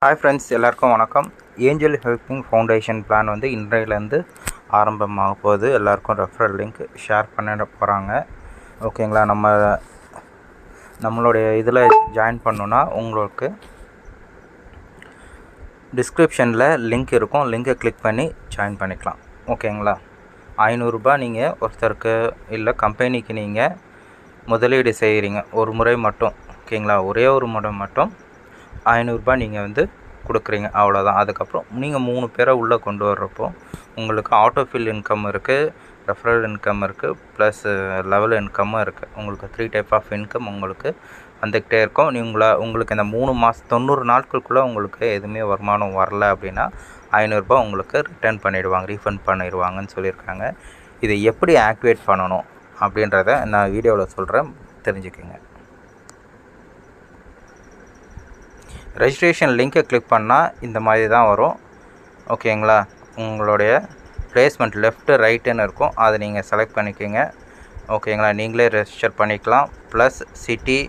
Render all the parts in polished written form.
Hi friends, எல்லாருக்கும் வணக்கம். Angel helping foundation plan வந்து இன்றையிலேருந்து ஆரம்பமாக போகுது. எல்லாருக்கும் ரெஃபரல் லிங்க் ஷேர் பண்ண போகிறாங்க. ஓகேங்களா? நம்மளுடைய இதில் ஜாயின் பண்ணணுன்னா உங்களுக்கு டிஸ்கிரிப்ஷனில் லிங்க் இருக்கும். லிங்கை கிளிக் பண்ணி ஜாயின் பண்ணிக்கலாம். ஓகேங்களா? 500 ரூபாய் நீங்கள் ஒருத்தருக்கு இல்லை கம்பெனிக்கு நீங்கள் முதலீடு செய்கிறீங்க ஒரு முறை மட்டும். ஓகேங்களா? ஒரே ஒரு முறை மட்டும் 500 ரூபாய் நீங்கள் வந்து கொடுக்குறீங்க, அவ்வளோதான். அதுக்கப்புறம் நீங்கள் 3 பேரை உள்ளே கொண்டு வர்றப்போ உங்களுக்கு ஆட்டோஃபில் இன்கம் இருக்குது, ரெஃபரல் இன்கம் இருக்குது, ப்ளஸ் லெவல் இன்கம்மும் இருக்குது. உங்களுக்கு 3 டைப் ஆஃப் இன்கம் உங்களுக்கு வந்துக்கிட்டே இருக்கும். உங்களுக்கு இந்த 3 மாதம் 90 நாட்களுக்குள்ளே உங்களுக்கு எதுவுமே வருமானம் வரல அப்படின்னா 500 ரூபாய் உங்களுக்கு ரிட்டர்ன் பண்ணிவிடுவாங்க, ரீஃபண்ட் பண்ணிடுவாங்கன்னு சொல்லியிருக்காங்க. இதை எப்படி ஆக்டிவேட் பண்ணணும் அப்படின்றத நான் வீடியோவில் சொல்கிறேன், தெரிஞ்சுக்கோங்க. ரெஜிஸ்ட்ரேஷன் லிங்க்கை கிளிக் பண்ணால் இந்த மாதிரி தான் வரும். ஓகேங்களா? உங்களுடைய பிளேஸ்மெண்ட் லெஃப்ட்டு ரைட்டுன்னு இருக்கும், அதை நீங்கள் செலக்ட் பண்ணிக்கோங்க. ஓகேங்களா? நீங்களே ரெஜிஸ்டர் பண்ணிக்கலாம். Plus city,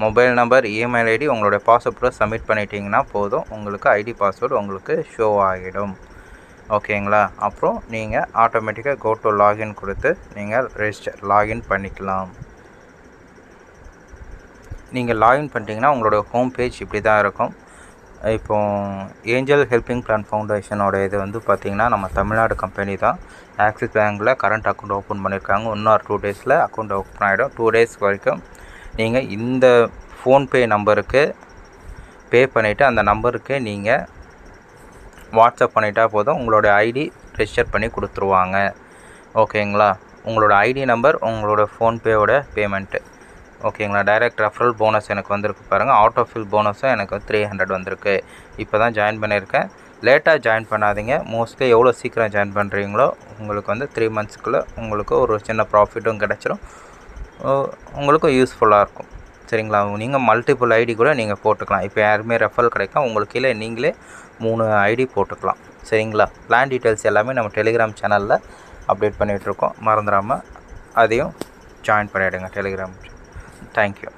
mobile number, email ID, உங்களுடைய பாஸ்வேர்டை சப்மிட் பண்ணிட்டீங்கன்னா போதும். உங்களுக்கு ஐடி பாஸ்வேர்டு உங்களுக்கு ஷோ ஆகிடும். ஓகேங்களா? அப்புறம் நீங்கள் ஆட்டோமேட்டிக்காக கோ டு லாகின் கொடுத்து நீங்கள் லாகின் பண்ணிக்கலாம். நீங்கள் லாகின் பண்ணிட்டீங்கன்னா உங்களோட ஹோம் பேஜ் இப்படி தான் இருக்கும். இப்போது ஏஞ்சல் ஹெல்பிங் பிளான் ஃபவுண்டேஷனோட இது வந்து பார்த்திங்கன்னா நம்ம தமிழ்நாடு கம்பெனி தான். ஆக்சிஸ் பேங்கில் கரண்ட் அக்கௌண்ட் ஓப்பன் பண்ணியிருக்காங்க. இன்னும் 2 டேஸில் அக்கௌண்ட் ஓப்பன் ஆகிடும். 2 டேஸ் வரைக்கும் நீங்கள் இந்த ஃபோன்பே நம்பருக்கு பே பண்ணிவிட்டு அந்த நம்பருக்கு நீங்கள் வாட்ஸ்அப் பண்ணிட்டா போதும், உங்களோட ஐடி ரெஜிஸ்டர் பண்ணி கொடுத்துருவாங்க. ஓகேங்களா? உங்களோட ஐடி நம்பர், உங்களோட ஃபோன்பேவோட பேமெண்ட்டு. ஓகேங்களா? டைரக்ட் ரெஃபரல் போனஸ் எனக்கு வந்திருக்கு பாருங்கள். ஆட்டோஃபில் போனஸும் எனக்கு 300 வந்திருக்கு. இப்போ தான் ஜாயின் பண்ணியிருக்கேன். லேட்டாக ஜாயின் பண்ணாதீங்க. மோஸ்ட்லி எவ்வளோ சீக்கிரம் ஜாயின் பண்ணுறீங்களோ உங்களுக்கு வந்து 3 மந்த்ஸ்க்குள்ளே உங்களுக்கு ஒரு சின்ன ப்ராஃபிட்டும் கிடச்சிரும், உங்களுக்கும் யூஸ்ஃபுல்லாக இருக்கும். சரிங்களா? நீங்கள் மல்டிபிள் ஐடி கூட நீங்கள் போட்டுக்கலாம். இப்போ யாருமே ரெஃபரல் கிடைக்கும், உங்களுக்கு கீழே நீங்களே 3 ஐடி போட்டுக்கலாம். சரிங்களா? பிளான் டீட்டெயில்ஸ் எல்லாமே நம்ம டெலிகிராம் சேனலில் அப்டேட் பண்ணிகிட்ருக்கோம். மறந்துடாமல் அதையும் ஜாயின் பண்ணிவிடுங்க டெலிகிராம். Thank you.